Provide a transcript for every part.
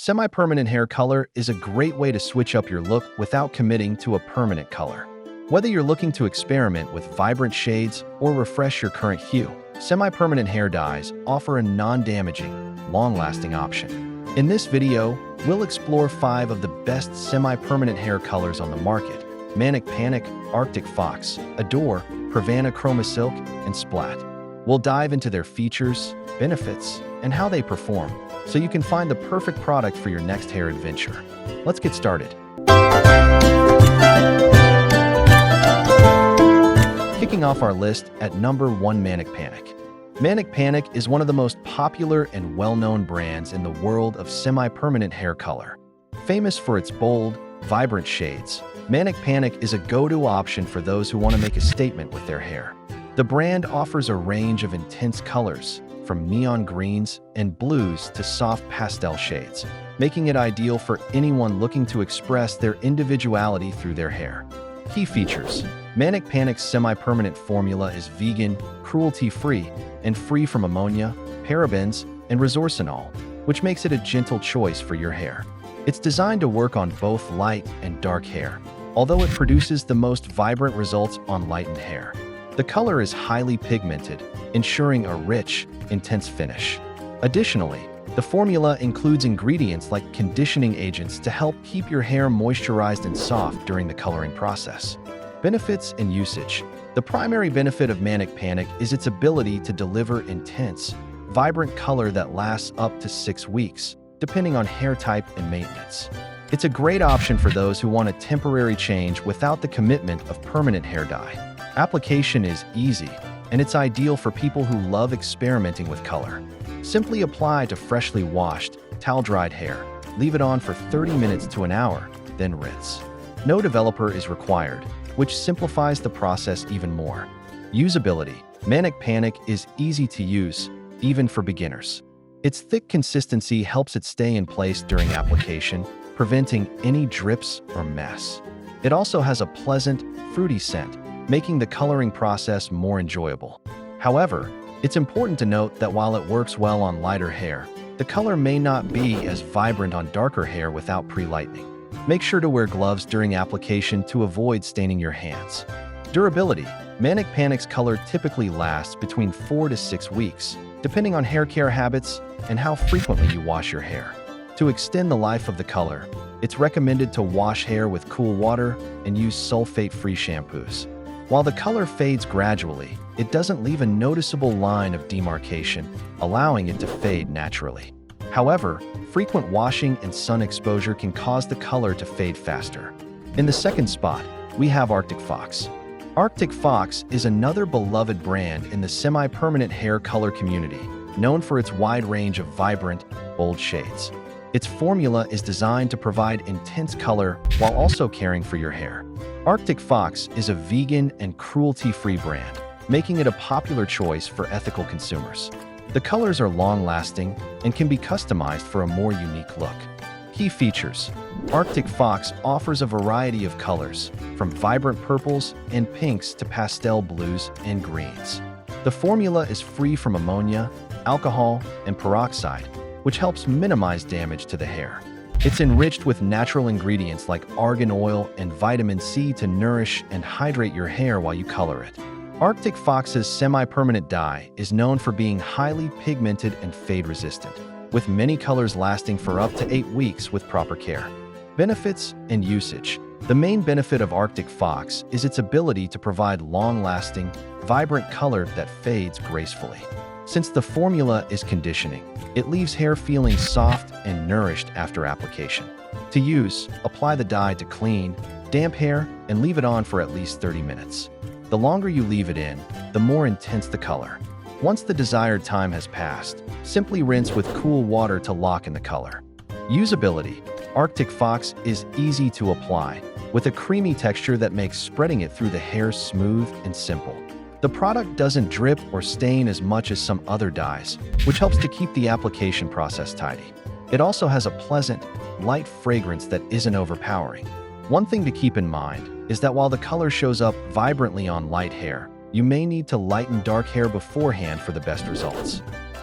Semi-permanent hair color is a great way to switch up your look without committing to a permanent color. Whether you're looking to experiment with vibrant shades or refresh your current hue, semi-permanent hair dyes offer a non-damaging, long-lasting option. In this video, we'll explore 5 of the best semi-permanent hair colors on the market: Manic Panic, Arctic Fox, Adore, Pravana ChromaSilk, and Splat. We'll dive into their features, benefits, and how they perform, so you can find the perfect product for your next hair adventure. Let's get started. Kicking off our list at number 1, Manic Panic. Manic Panic is one of the most popular and well-known brands in the world of semi-permanent hair color. Famous for its bold, vibrant shades, Manic Panic is a go-to option for those who want to make a statement with their hair. The brand offers a range of intense colors, from neon greens and blues to soft pastel shades, making it ideal for anyone looking to express their individuality through their hair. Key features: Manic Panic's semi-permanent formula is vegan, cruelty-free, and free from ammonia, parabens, and resorcinol, which makes it a gentle choice for your hair. It's designed to work on both light and dark hair, although it produces the most vibrant results on lightened hair. The color is highly pigmented, ensuring a rich, intense finish. Additionally, the formula includes ingredients like conditioning agents to help keep your hair moisturized and soft during the coloring process. Benefits and usage. The primary benefit of Manic Panic is its ability to deliver intense, vibrant color that lasts up to 6 weeks, depending on hair type and maintenance. It's a great option for those who want a temporary change without the commitment of permanent hair dye. Application is easy, and it's ideal for people who love experimenting with color. Simply apply to freshly washed, towel-dried hair. Leave it on for 30 minutes to an hour, then rinse. No developer is required, which simplifies the process even more. Usability. Manic Panic is easy to use, even for beginners. Its thick consistency helps it stay in place during application, preventing any drips or mess. It also has a pleasant, fruity scent, making the coloring process more enjoyable. However, it's important to note that while it works well on lighter hair, the color may not be as vibrant on darker hair without pre-lightening. Make sure to wear gloves during application to avoid staining your hands. Durability. Manic Panic's color typically lasts between 4 to 6 weeks, depending on hair care habits and how frequently you wash your hair. To extend the life of the color, it's recommended to wash hair with cool water and use sulfate-free shampoos. While the color fades gradually, it doesn't leave a noticeable line of demarcation, allowing it to fade naturally. However, frequent washing and sun exposure can cause the color to fade faster. In the second spot, we have Arctic Fox. Arctic Fox is another beloved brand in the semi-permanent hair color community, known for its wide range of vibrant, bold shades. Its formula is designed to provide intense color while also caring for your hair. Arctic Fox is a vegan and cruelty-free brand, making it a popular choice for ethical consumers. The colors are long-lasting and can be customized for a more unique look. Key features. Arctic Fox offers a variety of colors, from vibrant purples and pinks to pastel blues and greens. The formula is free from ammonia, alcohol, and peroxide, which helps minimize damage to the hair. It's enriched with natural ingredients like argan oil and vitamin C to nourish and hydrate your hair while you color it. Arctic Fox's semi-permanent dye is known for being highly pigmented and fade-resistant, with many colors lasting for up to 8 weeks with proper care. Benefits and usage. The main benefit of Arctic Fox is its ability to provide long-lasting, vibrant color that fades gracefully. Since the formula is conditioning, it leaves hair feeling soft and nourished after application. To use, apply the dye to clean, damp hair and leave it on for at least 30 minutes. The longer you leave it in, the more intense the color. Once the desired time has passed, simply rinse with cool water to lock in the color. Usability. Arctic Fox is easy to apply, with a creamy texture that makes spreading it through the hair smooth and simple. The product doesn't drip or stain as much as some other dyes, which helps to keep the application process tidy. It also has a pleasant, light fragrance that isn't overpowering. One thing to keep in mind is that while the color shows up vibrantly on light hair, you may need to lighten dark hair beforehand for the best results.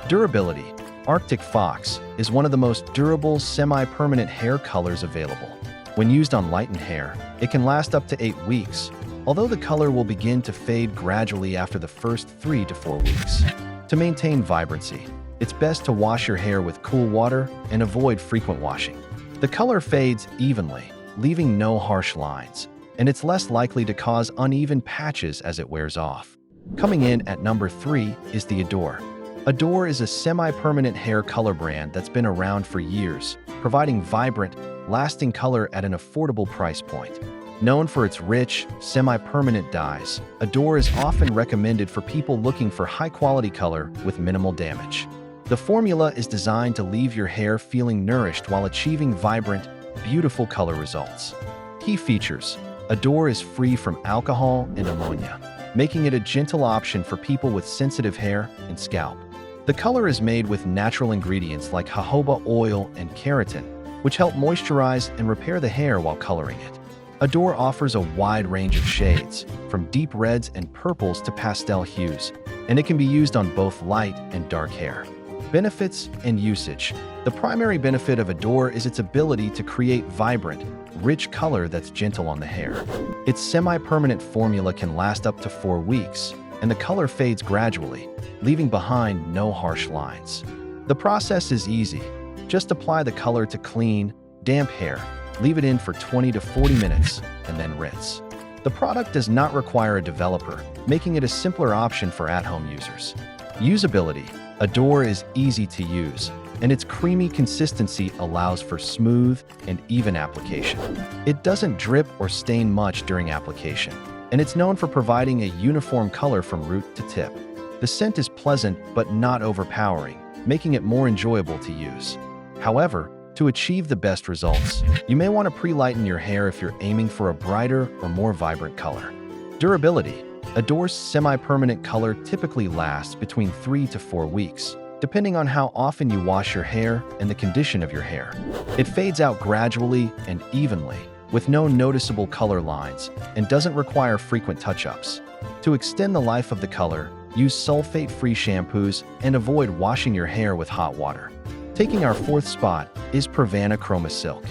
Durability. Arctic Fox is one of the most durable semi-permanent hair colors available. When used on lightened hair, it can last up to 8 weeks, although the color will begin to fade gradually after the first 3 to 4 weeks. To maintain vibrancy, it's best to wash your hair with cool water and avoid frequent washing. The color fades evenly, leaving no harsh lines, and it's less likely to cause uneven patches as it wears off. Coming in at number 3 is the Adore. Adore is a semi-permanent hair color brand that's been around for years, providing vibrant, lasting color at an affordable price point. Known for its rich, semi-permanent dyes, Adore is often recommended for people looking for high-quality color with minimal damage. The formula is designed to leave your hair feeling nourished while achieving vibrant, beautiful color results. Key features: Adore is free from alcohol and ammonia, making it a gentle option for people with sensitive hair and scalp. The color is made with natural ingredients like jojoba oil and keratin, which help moisturize and repair the hair while coloring it. Adore offers a wide range of shades, from deep reds and purples to pastel hues, and it can be used on both light and dark hair. Benefits and usage. The primary benefit of Adore is its ability to create vibrant, rich color that's gentle on the hair. Its semi-permanent formula can last up to 4 weeks, and the color fades gradually, leaving behind no harsh lines. The process is easy. Just apply the color to clean, damp hair, leave it in for 20 to 40 minutes, and then rinse. The product does not require a developer, making it a simpler option for at-home users. Usability. Adore is easy to use, and its creamy consistency allows for smooth and even application. It doesn't drip or stain much during application, and it's known for providing a uniform color from root to tip. The scent is pleasant but not overpowering, making it more enjoyable to use. However, to achieve the best results, you may want to pre-lighten your hair if you're aiming for a brighter or more vibrant color. Durability. Adore's semi-permanent color typically lasts between 3 to 4 weeks, depending on how often you wash your hair and the condition of your hair. It fades out gradually and evenly, with no noticeable color lines, and doesn't require frequent touch-ups. To extend the life of the color, use sulfate-free shampoos and avoid washing your hair with hot water. Taking our 4th spot is Pravana ChromaSilk.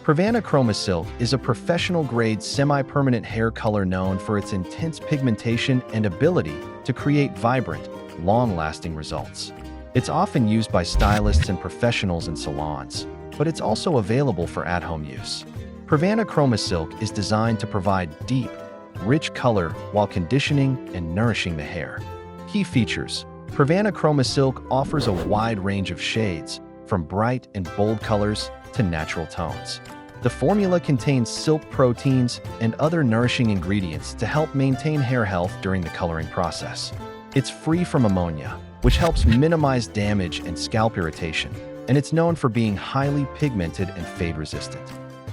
Pravana ChromaSilk is a professional-grade semi-permanent hair color known for its intense pigmentation and ability to create vibrant, long-lasting results. It's often used by stylists and professionals in salons, but it's also available for at-home use. Pravana ChromaSilk is designed to provide deep, rich color while conditioning and nourishing the hair. Key features: Pravana ChromaSilk offers a wide range of shades, from bright and bold colors to natural tones. The formula contains silk proteins and other nourishing ingredients to help maintain hair health during the coloring process. It's free from ammonia, which helps minimize damage and scalp irritation, and it's known for being highly pigmented and fade-resistant.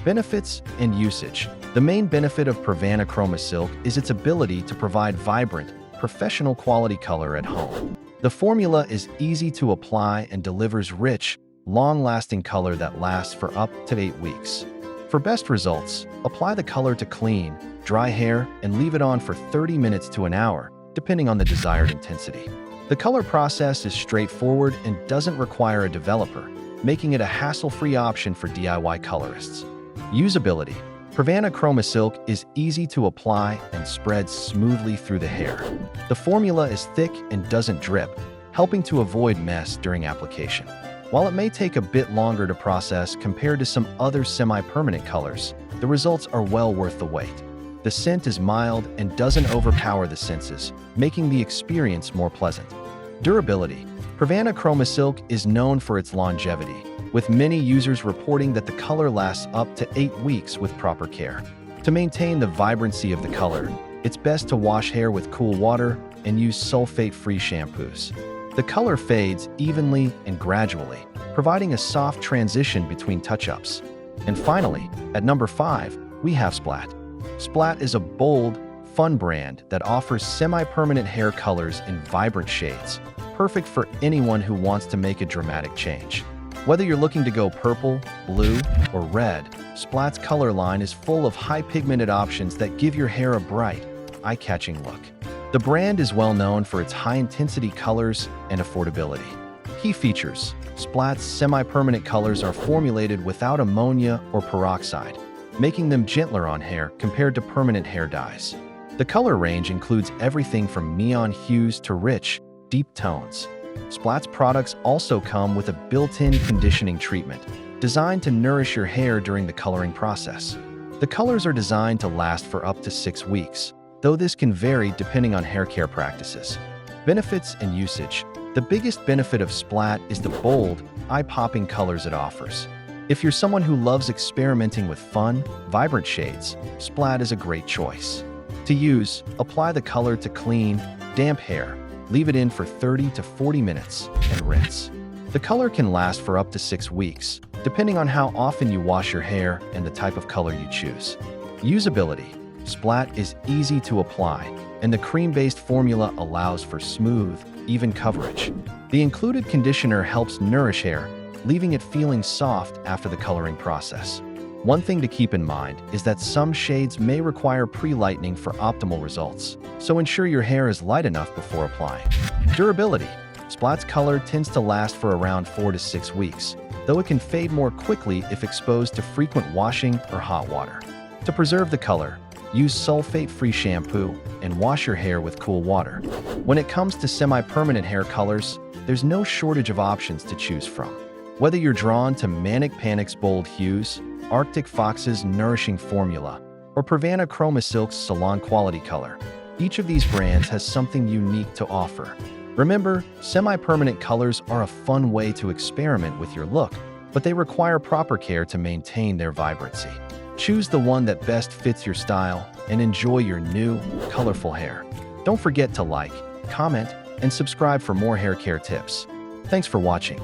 Benefits and usage. The main benefit of Pravana ChromaSilk is its ability to provide vibrant, professional-quality color at home. The formula is easy to apply and delivers rich, long-lasting color that lasts for up to 8 weeks. For best results, apply the color to clean, dry hair and leave it on for 30 minutes to an hour, depending on the desired intensity. The color process is straightforward and doesn't require a developer, making it a hassle-free option for DIY colorists. Usability. Pravana ChromaSilk is easy to apply and spreads smoothly through the hair. The formula is thick and doesn't drip, helping to avoid mess during application. While it may take a bit longer to process compared to some other semi-permanent colors, the results are well worth the wait. The scent is mild and doesn't overpower the senses, making the experience more pleasant. Durability. Pravana ChromaSilk is known for its longevity, with many users reporting that the color lasts up to 8 weeks with proper care. To maintain the vibrancy of the color, it's best to wash hair with cool water and use sulfate-free shampoos. The color fades evenly and gradually, providing a soft transition between touch-ups. And finally, at number 5, we have Splat. Splat is a bold, fun brand that offers semi-permanent hair colors in vibrant shades, perfect for anyone who wants to make a dramatic change. Whether you're looking to go purple, blue, or red, Splat's color line is full of high-pigmented options that give your hair a bright, eye-catching look. The brand is well known for its high-intensity colors and affordability. Key features: Splat's semi-permanent colors are formulated without ammonia or peroxide, making them gentler on hair compared to permanent hair dyes. The color range includes everything from neon hues to rich, deep tones. Splat's products also come with a built-in conditioning treatment, designed to nourish your hair during the coloring process. The colors are designed to last for up to 6 weeks, though this can vary depending on hair care practices. Benefits and usage. The biggest benefit of Splat is the bold, eye-popping colors it offers. If you're someone who loves experimenting with fun, vibrant shades, Splat is a great choice. To use, apply the color to clean, damp hair. Leave it in for 30 to 40 minutes and rinse. The color can last for up to 6 weeks, depending on how often you wash your hair and the type of color you choose. Usability. Splat is easy to apply, and the cream-based formula allows for smooth, even coverage. The included conditioner helps nourish hair, leaving it feeling soft after the coloring process. One thing to keep in mind is that some shades may require pre-lightening for optimal results, so ensure your hair is light enough before applying. Durability. Splat's color tends to last for around 4 to 6 weeks, though it can fade more quickly if exposed to frequent washing or hot water. To preserve the color, use sulfate-free shampoo and wash your hair with cool water. When it comes to semi-permanent hair colors, there's no shortage of options to choose from. Whether you're drawn to Manic Panic's bold hues, Arctic Fox's nourishing formula, or Pravana ChromaSilk's salon-quality color, each of these brands has something unique to offer. Remember, semi-permanent colors are a fun way to experiment with your look, but they require proper care to maintain their vibrancy. Choose the one that best fits your style and enjoy your new, colorful hair. Don't forget to like, comment, and subscribe for more hair care tips. Thanks for watching.